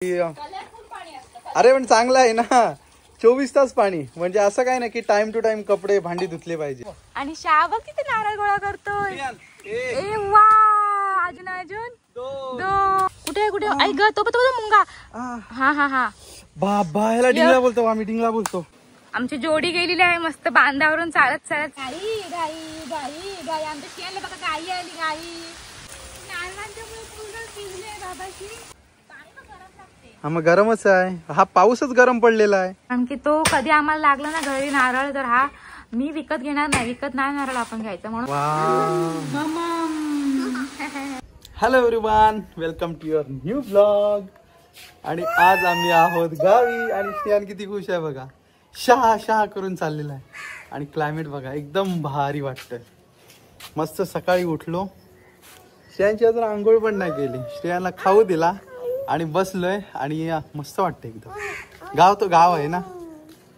अरे पण चांगलं आहे ना, 24 तास पाणी, म्हणजे असं काय नाही की टाइम टू टाइम कपडे भांडी धुतले पाहिजे. आणि शाह बघ किती नारळ गोळा करतोय. ए वा, अजून अजून दो. कुठे कुठे आई ग, तो मुंगा. हा हा हा बाबा, ह्याला डिंगला बोलतो आम्ही, डिंगला बोलतो. आमची जोडी गेलेली आहे मस्त बांधावरून चालत चालत. गाई गाई गाई गाई, आमच्या शियाला बघा गाई आली. गाई नारळांच्यामुळे पूर्ण पिजले बाबाशी. पाणी पण गरम लागते. हा मग गरमच आहे, हा पाऊसच गरम पडलेला आहे. कारण की तो कधी आम्हाला लागला ना घरी नारळ, तर हा मी विकत घेणार नाही, विकत नाही नारळ आपण घ्यायचा म्हणून. Hello everyone, welcome to your new blog. आणि आज आम्ही आहोत गावी आणि श्रेयान किती खुश आहे बघा, शहा शहा करून चाललेला आहे. आणि क्लायमेट बघा एकदम भारी वाटतंय. मस्त सकाळी उठलो, श्रेयांची अजून आंघोळ पण नाही केली, श्रेयाला खाऊ दिला आणि बसलोय आणि मस्त वाटतंय एकदम. गाव तो गाव आहे ना,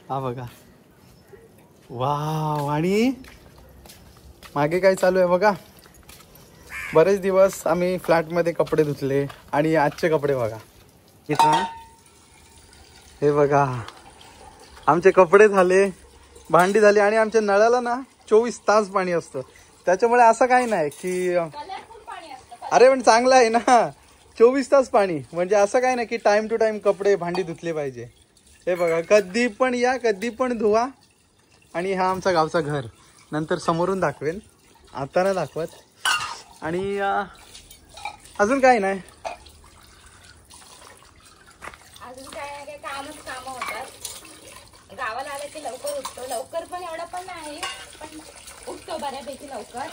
हा बघा. वाव. आणि मागे काय चालू आहे बघा, बरेच दिवस आम्ही फ्लॅटमध्ये कपडे धुतले आणि आजचे कपडे बघा इथं. हे बघा, आमचे कपडे झाले, भांडी झाली आणि आमच्या नळाला ना 24 तास पाणी असतं. त्याच्यामुळे असं काही नाही की, अरे पण चांगलं आहे ना, 24 तास पाणी, म्हणजे असं काही नाही की टाइम टू टाइम कपडे भांडी धुतले पाहिजे. हे बघा, कधी पण या, कधी पण धुवा. आणि हा आमचा गावचा घर, नंतर समोरून दाखवेन, आता नाही दाखवत. आणि अजून काही नाही, अजून काय कामच काम होतात. गावाला आले की लवकर उठतो, लवकर पण एवढा पण नाही, पण उठतो बऱ्यापैकी लवकर.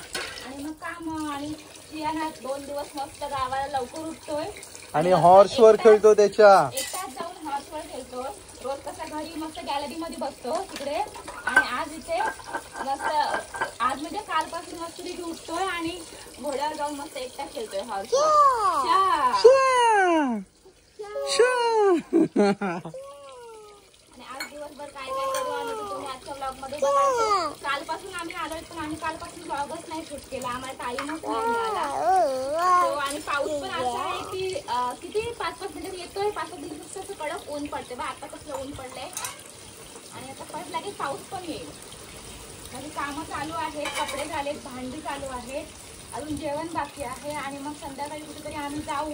आणि मग काम आणि सियाना 2 दिवस मस्त गावाला लवकर उठतोय आणि हॉर्सवर खेळतो, त्याच्या एकटाच जाऊन हॉर्सवर खेळतो. रोज कसा घरी मस्त गॅलरी मध्ये बसतो तिकडे, आणि आज इथे मस्त, आज म्हणजे कालपासून मस्त तिथे उठतोय आणि घोड्यावर जाऊन मस्त एकटा खेळतोय हॉर्सवर. आणि आज दिवसभर काय काय करू आम्ही तुम्ही आजच्या ब्लॉग मध्ये बघायचं. कालपासून आम्ही आलोय, पण आम्ही कालपासून ब्लॉगच नाही शूट केला, आम्हाला टाइमच नाही मिळाला. आणि पाऊस पण असा आहे की किती 5-5 मिनिटात येतोय, 5-5 मिनिटात कडक ऊन पडते बा. आता कसलं ऊन पडलंय आणि आता परत लगेच पाऊस पण येईल. म्हणजे कामं चालू आहेत, कपडे झालेत, भांडी चालू आहेत, अजून जेवण बाकी आहे. आणि मग संध्याकाळी कुठेतरी आम्ही जाऊ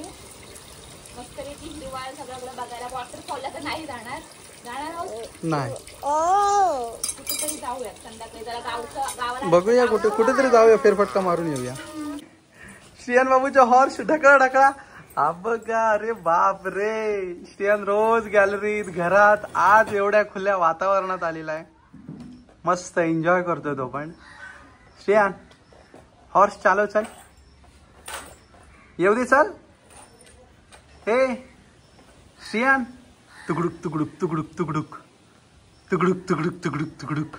मस्तपैकी हिरवाळ सगळं बघायला. वॉटरफॉलला तर नाही जाणार नाही, कुठेतरी जाऊया संध्याकाळी, जरा गावाला बघूया, कुठेतरी जाऊया, फेरफटका मारून येऊया. श्रेयान बाबूचा हॉर्स ढकळा ढकळा, हा बघा. अरे बाप रे, श्रेयान रोज गॅलरीत, घरात, आज एवढ्या खुल्या वातावरणात आलेला आहे, मस्त एन्जॉय करतोय तो पण. श्रेयान, हॉर्स चालव, चल येऊ दे, चल. हे श्रेयान, तुकडुक तुकडुक तुकडुक तुकडुक तुकडुक तुकडुक तुकडुक तुकडुक.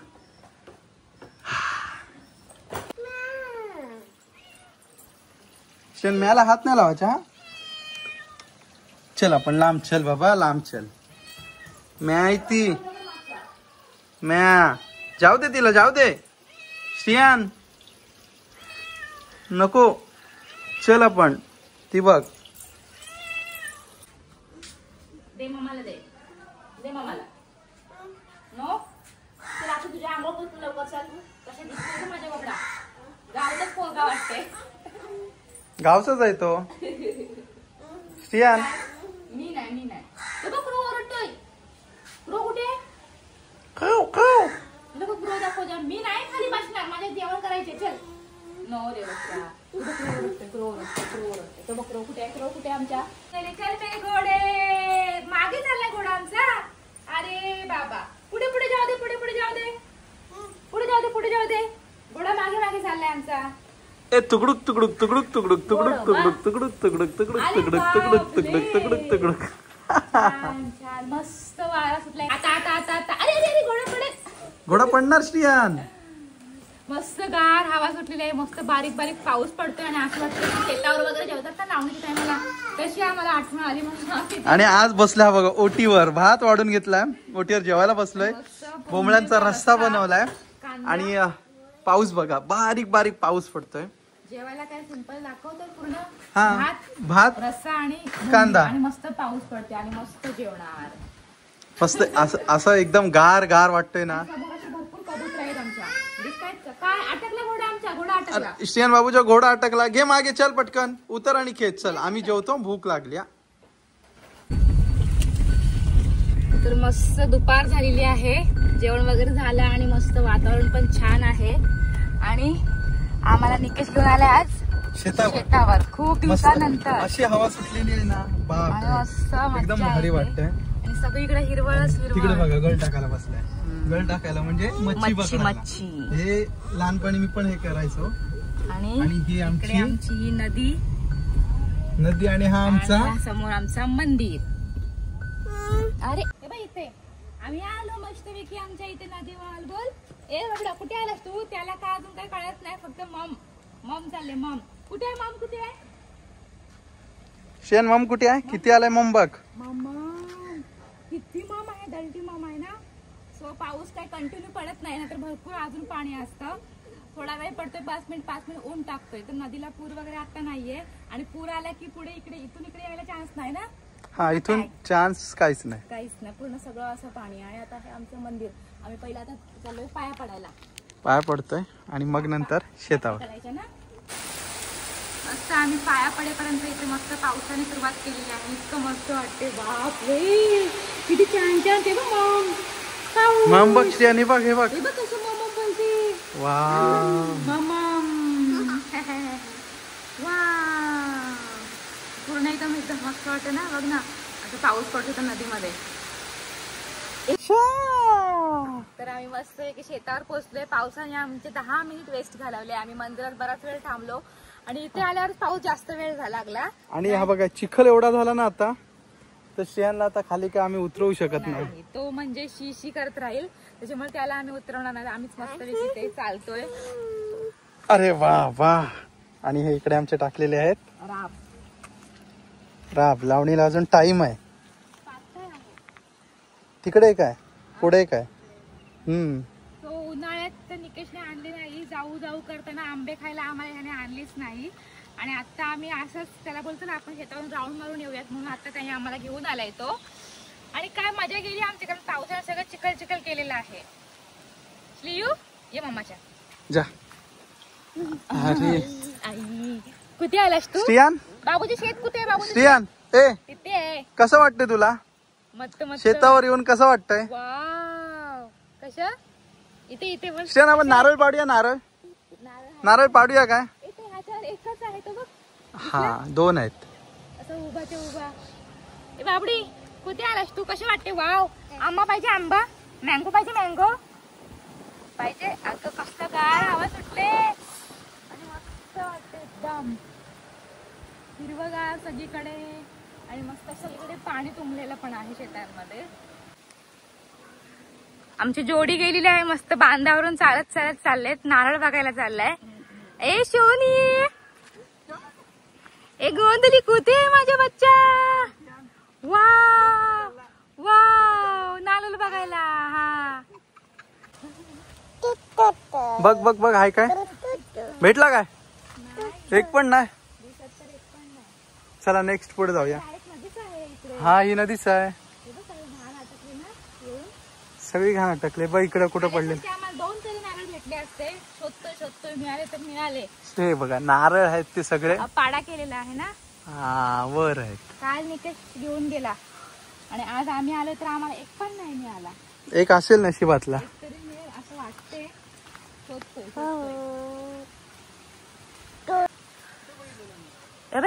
श्रेयान, म्याला हात नाही लावायचा. हा चल, आपण लांब चल बाबा, लांब चल. म्या ती म्या, जाऊ दे तिला, जाऊ दे. श्रेयान नको, चल आपण. ती बघ, दे मम्माला, दे मम्माला. नो चल, आता तुझ्या आंघोळ करतो लवकर, चल. कशा दिसतोय माझ्या बघा, गावातच पोरगा वाटते. गावचाच आहे तो. श्रेयान, मी नाही. तो बघ, क्रो ओरडतोय. क्रो कुठे? खाऊ खाऊ. तुला बघ, क्रो दाखव जा. मी नाही खाली बसणार, माझ्या जेवण करायचे. चल. नो रे बच्चा, क्रो ओरडते. तो बघ, क्रो कुठे आहे? क्रो कुठे आमच्या? चल मेरे घोडे, मागे चाललाय घोडा आमचा. अरे बाबा, पुढे पुढे जाऊ दे, पुढे पुढे जाऊ दे, पुढे जाऊ दे, पुढे जाऊ दे. घोडा मागे मागे चाललाय आमचा. ए तुकडुक तुकडुक तुकडुक तुकडुक तुकडुक तुकडुक तुकडुक तुकडुक तुकडुक तुकडुक तुकडुक तुकडुक तुकडुक तुकडुक. छान मस्त वारा सुटलाय. आता आता आता आता, अरे अरे अरे, घोडा पडेल. घोडा पडणार श्रेयान. मस्त गार हवा सुटलेली आहे, मस्त बारीक बारीक पाऊस पडतोय. आणि असं वाटतं शेतावर वगैरे जेवतात ना लावणीच्या टायमाला, तशी आम्हाला आठवण आली म्हणून. आणि आज बसला बघा ओटीवर, भात वाढून घेतलाय, ओटीवर जेवायला बसलोय, बोंबळ्यांचा रस्सा बनवलाय. आणि पाऊस बघा, बारीक बारीक पाऊस पडतोय. जेवायला काय सिंपल दाखवतो पूर्ण हा भात रस्सा आणि कांदा. आणि मस्त पाऊस पडते आणि मस्त जेवणार. मस्त असं एकदम गार गार वाटतंय ना. भरपूर कबूतर आहेत आमच्या. दिसतायत का? काय अटकला घोडा आमचा, घोडा अटकला. श्रियान बाबूचा घोडा अटकला. घे मागे, चल पटकन उतर आणि खेच. चल आम्ही जेवतो, भूक लागली. तर मस्त दुपार झालेली आहे, जेवण वगैरे झालं आणि मस्त वातावरण पण छान आहे. आणि आम्हाला निकेश घेऊन आले आज शेतावर खूप दिवसानंतर. अशी हवा सुटलेली आहे ना, आणि मस्त एकदम भारी वाटतंय. आणि सगळीकडे हिरवळच तिकडे हिरवळ. बघा गळ टाकायला बसलाय. गळ टाकायला म्हणजे मच्छी पकडायला. हे लहानपणी मी पण हे करायचो. आणि ही आमची ही नदी आणि हा आमचा समोर आमचा मंदिर. अरे हे बघ इथे आम्ही आलो मस्तपैकी आमच्या इथे नदीवर. बोल ए बघा कुठे आलास तू? त्याला काय अजून काही कळत नाही, फक्त मम चालले. मम कुठे आहे? मम कुठे आहे? शेन मम कुठे आहे? किती आलाय मम बघ. मम किती मम आहे, दलटी मम आहे ना. सो पाऊस काय कंटिन्यू पडत नाही ना, तर भरपूर अजून पाणी असतं. थोडा वेळ पडतोय, 5 मिनिट ऊन टाकतोय. तर नदीला पूर वगैरे आता नाहीये. आणि पूर आला की पुढे इथून इकडे यायला चान्स नाही ना. हा इथून चान्स काहीच नाही. पूर्ण सगळं असं पाणी. आणि आता हे आमचं मंदिर. आम्ही पहिला आता चाललोय पाया पडतोय आणि मग नंतर शेतावर करायचं ना. मस्त आम्ही पाया पडेपर्यंत इथे मस्त पावसाने सुरुवात केलेली आहे. इतकं मस्त वाटते. बापरे किती छान छान. ते बघ मम बघ श्रेयाने बघ. हे बघ कसं मम बोलते. वा वा पूर्ण एकदम मस्त वाटत ना. बघ ना असं पाऊस पडतो तर नदीमध्ये. तर आम्ही मस्त शेतावर पोहोचलोय. पावसाने आमचे 10 मिनिट वेस्ट घालवले. आम्ही मंदिरात बराच वेळ थांबलो आणि इथे आल्यावर पाऊस जास्त वेळ लागला. आणि हा बघा चिखल एवढा झाला ना आता, तर श्रेयानला आता खाली काय आम्ही उतरवू शकत नाही. तो म्हणजे शी करत राहील, त्याच्यामुळे त्याला आम्ही उतरवणार नाही. आम्हीच मस्त इथे चालतोय. अरे वा वा. आणि हे इकडे आमचे टाकलेले आहेत राब. लावणीला अजून टाइम आहे. तिकडे काय पुढे काय. तो उन्हाळ्यात तर निकेशने आणले नाही. जाऊ करताना आंबे खायला आम्हाला ह्याने आणलीच नाही. आणि आता आम्ही असंच त्याला बोलतो ना आपण शेतावरून राऊंड मारून येऊयात म्हणून आता त्याने आम्हाला घेऊन आलाय तो. आणि काय मजा गेली आमच्याकडे. पावसाळ्यात सगळं चिखल केलेलं आहे. श्लियू ये मम्माच्या जा. अरे आई कुठे आलास तू? श्रियान बाबूचे शेत कुठे आहे? बाबू श्रियान ए तिथे आहे. कसं वाटतंय तुला मस्त शेतावर येऊन? कसं वाटतंय? वाव कसं इथे बस. श्रियान आपण नारळ पाडूया. नारळ पाडूया काय? एकच आहे तो बघ. हा 2 आहेत. असं उभा. ए बाबडी कुठे आलास तू? कशी वाटते? वाव आंबा पाहिजे. आंबा मँगो पाहिजे. मँगो पाहिजे. अगं कसलं गार हवा सुटले आणि मस्त वाटते एकदम हिरवगार सगळीकडे. आणि मस्त सगळीकडे पाणी तुंबलेलं पण आहे शेतांमध्ये. आमची जोडी गेलेली आहे. मस्त बांधावरून चालत चाललेत. नारळ बघायला चाललाय. ए शोनी ए गोंधली कुठे माझ्या बच्चा? वाव नारळ बघायला. हा बघ हाय काय भेटला काय? एक पण नाही. चला नेक्स्ट पुढे जाऊया. हा ही नदीच आहे. सगळी घाण अटकले. बघ इकडे कुठं पडले. 2 तरी नारळ भेटले असते. शोधतोय मिळाले तर मिळाले. हे बघा नारळ आहेत ते सगळे. पाडा केलेला आहे ना. हा वर आहेत. काल निकेश घेऊन गेला आणि आज आम्ही आलो तर आम्हाला एक पण नाही मिळाला. एक असेल नशिबातला. तरी मिळेल असं वाटते.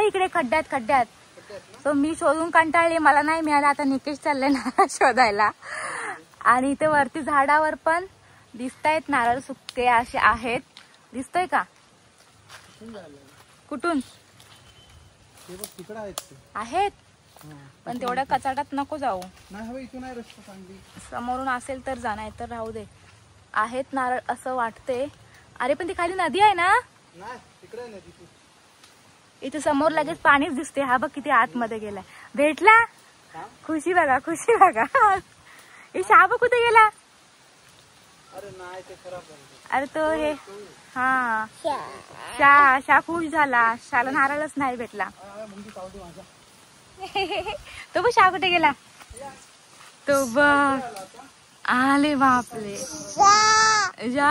इकडे खड्ड्यात. तो मी शोधून कंटाळले. मला नाही मिळाला. आता निकेश चालले ना शोधायला. आणि इथे वरती झाडावर पण दिसतायत नारळ सुकते असे आहेत. दिसतोय का? कुठून आहेत? पण तेवढ्या कचाटात नको जाऊ. समोरून असेल तर जा, नाही तर राहू दे. आहेत नारळ असं वाटते. अरे पण ती खाली नदी आहे ना. इथे समोर लगेच पाणीच दिसते. हा बघ किती आतमध्ये गेलाय. भेटला. खुशी बघा. हे शाबू कुठे गेला? अरे नाही ते खराब झालं. अरे तो हे हा शा खुश झाला. शाला नारळच नाही भेटला. तो बघ शा कुठे गेला. तो बघ आले बापले जा.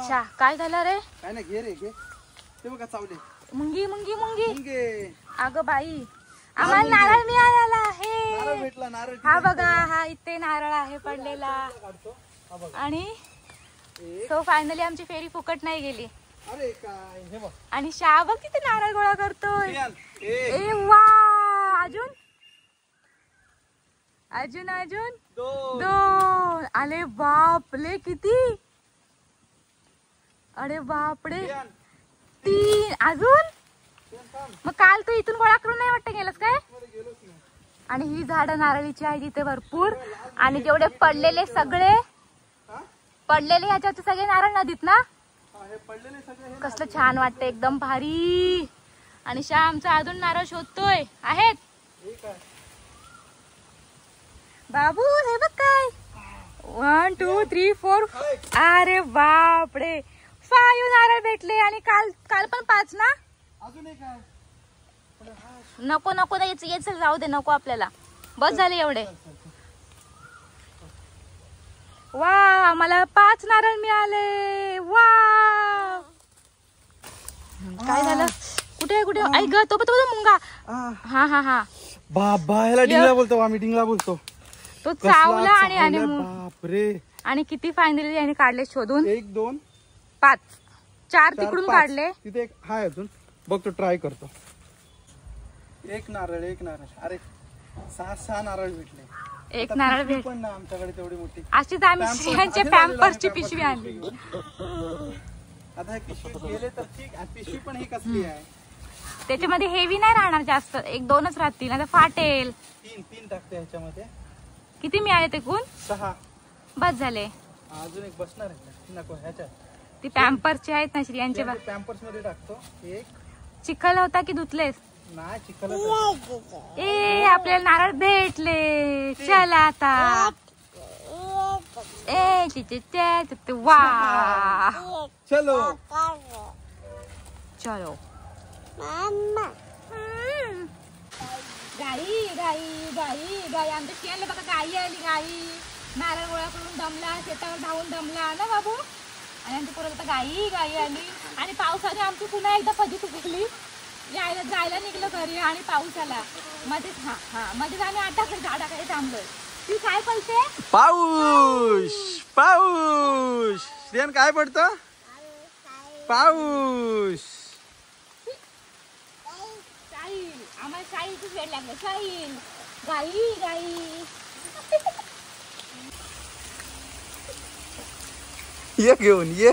शा काय झालं रे. काय नाही घे रे घे. ते बघा चावले. मुंगी मुंगी मुंगी. मुंगे. अगं बाई आम्हाला नारळ मिळालेला आहे. नारळ भेटला नारळ. हा बघा हा इथे नारळ आहे पडलेला. आणि तो फायनली आमची फेरी फुकट नाही गेली. अरे काय हे बघ. आणि शा बघ तिथे नारळ गोळा करतोय. एक वा अजून अजून अजून दोन. अरे बापले किती. अरे बापरे 3 अजून. मग काल तू इथून गोळा करून नाही वाटत गेलास काय. आणि ही झाडं नारळीची आहे तिथे भरपूर. आणि जेवढे पडलेले सगळे पडलेले ह्याच्यावरचे सगळे नारळ नदीत ना. कसलं छान वाटतं एकदम भारी. आणि श्यामचा अजून नारळ शोधतोय. आहेत बाबू हे बघ काय 1 2 3 4. अरे बापरे 5 नारळ भेटले. आणि काल पण 5 ना. अजून एक आहे. नको नको यायचं जाऊ दे नको आपल्याला. बस झाले एवढे. वा आम्हाला 5 नारळ मिळाले. वा काय झालं कुठे कुठे आई ग तो मुंगा. हा हा हा बाबा ह्याला डिंगला बोलतो आम्ही. डिंगला बोलतो. तो चावला आणि बापरे. आणि किती फायनली याने काढले शोधून. 1 2 5 4 तिकडून काढले. तिथे एक हाय अजून बघ तो ट्राय करतो. एक नारळ. अरे 6 नारळ भेटले. एक नारळ भेट पण ना आमच्याकडे तेवढी मोठी. अशीच आम्ही स्त्रियांच्या पॅम्पर्सची पिशवी आणली. आता हे पिशवी गेले तर ठीक. पिशवी पण ही कसली आहे. त्याच्यामध्ये हेवी नाही राहणार जास्त. 1-2च राहतील. आता फाटेल. 3 टाकते ह्याच्यामध्ये. किती मिळाले ते गुण 6 बस झाले. अजून एक बसणार आहे नको ह्याच्यात. ती पॅम्पर्सची आहेत ना स्त्रियांचे. पॅम्पर्स मध्ये टाकतो. एक चिखल होता की धुतलेस. नाही चिखल. ए आपल्याला नारळ भेटले. चला आता वा चलो चलो. गाई गाई गाई गाई आमच्या शेणला बघा गाई आली. गाई नारळ गोळा करून दमला. शेतावर धावून दमला ना बाबू. आणि आमच्या पुढे आता गाई गाई आली. आणि पावसाने आमची पुन्हा एकदा फजिती चुकली. जायला निघलं घरी आणि पाऊस आला मध्येच. मध्येच आम्ही झाडाकडे थांबलोय. ती काय पडते. पाऊस पाऊस. श्रेयन काय पडतं. पाऊस. साहिल आम्हाला साहिलचीच वेळ लागली. साहिल गाई गाई. ये घेऊन ये.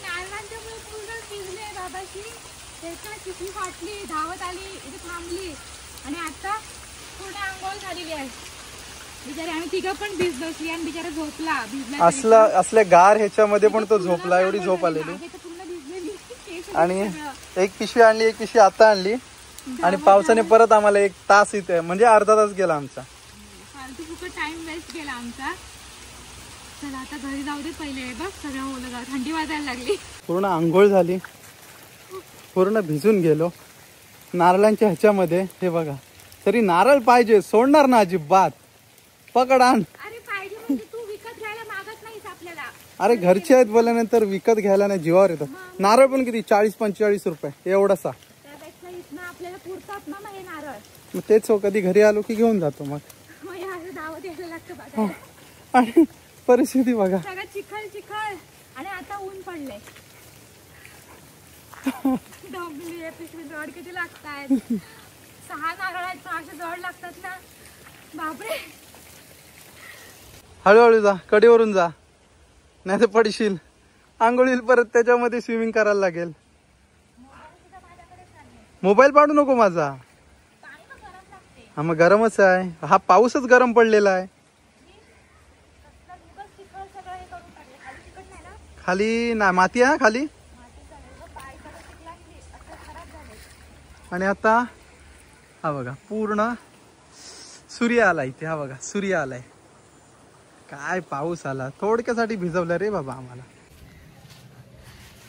नारळांच्यामुळे पूर्ण भिजले बाबाशी. पिशवी फाटली. धावत आली इथे थांबली. आणि आता पूर्ण आंघोळ झालेली आहे. बिचारे आम्ही तिघं पण भिजलो. आणि बिचारा झोपला. भिजला असल्या गार ह्याच्यामध्ये पण तो झोपला. एवढी झोप आलेली. आणि एक पिशवी आणली. एक पिशवी आता आणली. आणि पावसाने परत आम्हाला 1 तास इथे म्हणजे अर्धा तास गेला आमचा. फालतू फुकट टाइम वेस्ट गेला आमचा. चला आता घरी जाऊ दे पहिले. बघ सगळं ओलं. थंडी वाजायला लागली. पूर्ण आंघोळ झाली. पूर्ण भिजून गेलो नारळांच्या ह्याच्यामध्ये. हे बघा तरी नारळ पाहिजे. सोडणार ना अजिबात. पकड आण. अरे पाहिजे म्हणजे तू विकत घ्यायला मागत नाहीस आपल्याला. अरे घरचे आहेत बोलल्यानंतर विकत घ्यायला नाही जीवावर येतं. नारळ पण किती 40-45 रुपये एवढासा. त्यापेक्षा इथनं आपल्याला पुरतात ना हे नारळ. मग तेच हो कधी घरी आलो की घेऊन जातो. मग दावत यायला लागतं बघा. आणि परिस्थिती बघा. सगळं चिखल चिखल. आणि आता ऊन पडलंय. डोंबली पिशवी जड किती लागतात. 6 नारळ आहेत. असे जड लागतात ना बापरे. हळूहळू जा. कडेवरून जा नाही तर पडशील. आंघोळील परत त्याच्यामध्ये स्विमिंग करायला लागेल. मोबाईल पाडू नको माझा. हा मग गरमच आहे. हा पाऊसच गरम पडलेला आहे. खाली ना माती आहे खाली. आणि आता हा बघा पूर्ण सूर्य आलाय इथे. हा बघा सूर्य आलाय. काय पाऊस आला, थोडक्यासाठी भिजवलं रे बाबा आम्हाला.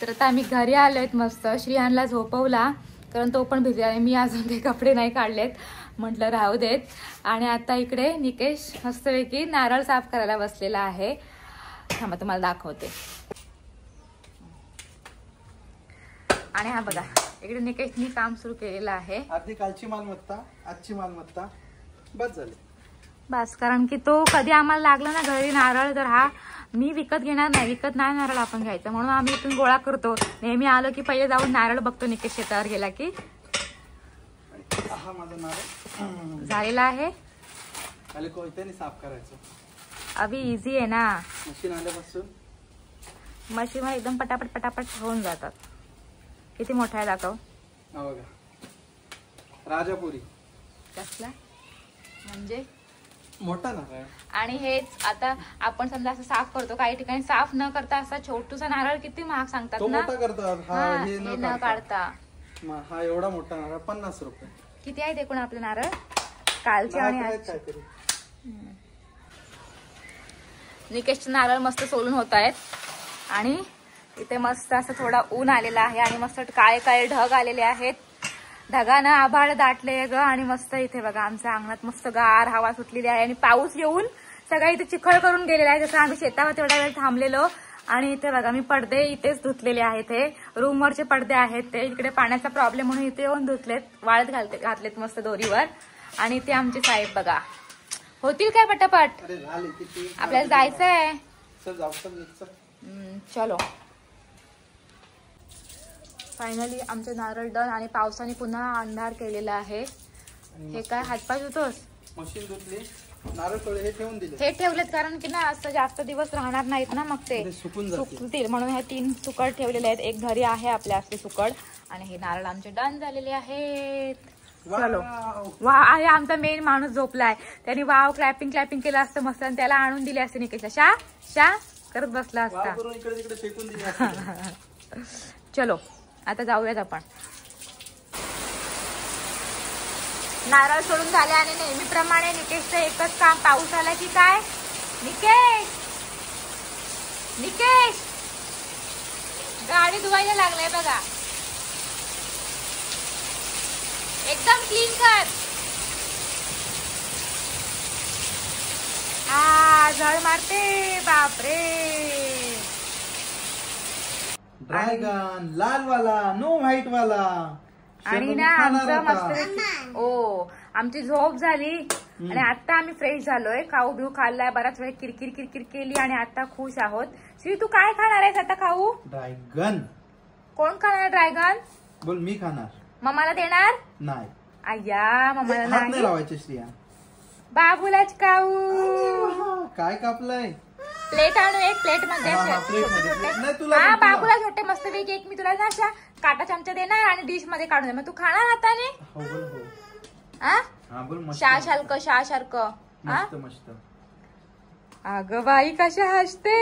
तर आता आम्ही घरी आलोय मस्त. श्रियानला झोपवला कारण तो पण भिजला आणि मी अजून काही कपडे नाही काढलेत, म्हटलं राहू देत. आणि आता इकडे निकेश मस्तपैकी नारळ साफ करायला बसलेला आहे. थांबा तुम्हाला दाखवते. आणि हा बघा इकडे निकेशनी काम सुरू केलेलं आहे. अर्धी कालची मालमत्ता, आजची मालमत्ता बस झाली. बस, कारण की तो कधी आम्हाला लागला ना घरी नारळ, तर हा मी विकत घेणार नाही, विकत नाही नारळ आपण घ्यायचं, म्हणून आम्ही इथून गोळा करतो. नेहमी आलो की पहिले जाऊन नारळ बघतो निकेश शेतावर गेला की. हा माझा नारळ झालेला आहे. खाली कोयत्याने साफ करायचं. अभी इझी आहे ना, मशीन आल्यापासून. मशीन एकदम पटापट पटापट होऊन जातात. किती मोठा आहे दाखव. हा बघा, राजापुरी कसला म्हणजे मोठा नारळ. आणि हेच आता आपण समजा असं साफ करतो, काही ठिकाणी साफ न करता असा छोटूसा नारळ किती महाग सांगतात तो ना. मोठा करतात. हा, हा हे हे न काढता. हा एवढा मोठा नारळ 50 रुपये. किती आहे एकूण आपले नारळ कालचे आणि महाग आहेत आजचे. काहीतरी. निकेशचे नारळ मस्त सोलून होत आहेत. आणि इथे मस्त असं थोडा ऊन आलेला आहे आणि मस्त काळे काळे ढग आलेले आहेत. ढगानं आभाळ दाटले ग. आणि मस्त इथे बघा आमच्या अंगणात मस्त गार हवा सुटलेली आहे आणि पाऊस येऊन सगळं इथे चिखल करून गेलेला आहे. जसं आम्ही शेतावर तेवढा वेळ थांबलेलो. आणि इथे बघा मी पडदे इथेच धुतलेले आहेत. हे रूमवरचे पडदे आहेत ते. इकडे पाण्याचा प्रॉब्लेम म्हणून इथे येऊन धुतलेत, वाळत घातलेत मस्त दोरीवर. आणि इथे आमचे साहेब बघा. होतील काय पटापट, अरे झाले किती, आपल्याला जायचंय. चल जाऊ चल. चलो. फायनली आमचे नारळ डन. आणि पावसाने पुन्हा अंधार केलेला आहे. हे काय हातपाय धुतोस. मशीन धुतली, नारळ थोडे हे ठेवून दिले. हे ठेवलेत कारण की ना असं जास्त दिवस राहणार नाहीत ना, मग ते सुकून जातील. सुकतील म्हणून हे 3 सुकड ठेवलेले आहेत. एक घरी आहे आपल्या असले सुकड. आणि हे नारळ आमचे डन झालेले आहेत. चलो. वा, आहे आमचा मेन माणूस झोपलाय. त्याने वाव क्लॅपिंग क्लॅपिंग केलं असतं मस्त आणि त्याला आणून दिले असते निकेशला. शा शा करत बसला असता. इकडे तिकडे फेकून दिले. चलो आता जाऊयात आपण. नारळ सोडून झाले आणि नेहमीप्रमाणे निकेशचं एकच काम. पाऊस आला की काय निकेश, निकेश गाडी धुवायला लागलाय बघा. एकदम क्लीन कर. हा झळ मारते बापरे. ड्रॅगन लाल वाला, नो व्हाईट वाला. आणि ना आमचं मस्त आमची झोप झाली आणि आता आम्ही फ्रेश झालोय. खाऊ बिऊ खाल्लाय, बराच वेळ किरकिर किरकिर केली आणि आता खुश आहोत. श्री तू काय खाणार आहेस आता खाऊ. ड्रॅगन. कोण खाणार ड्रॅगन. बोल मी खाणार. मम्माला देणार नाही. अय्या मम्माला नाही लावायचे. श्रिया बाबूलाच खाऊ. काय कापलंय. प्लेट आणू एक. प्लेट मध्ये हा बाबूला छोटे मस्त पैकी एक मी तुला ना अशा काटा चमचा देणार आणि डिश मध्ये काढून दे. मग तू खाणार हाताने. शासारखं मस्त. अगं बाई कशा हसते.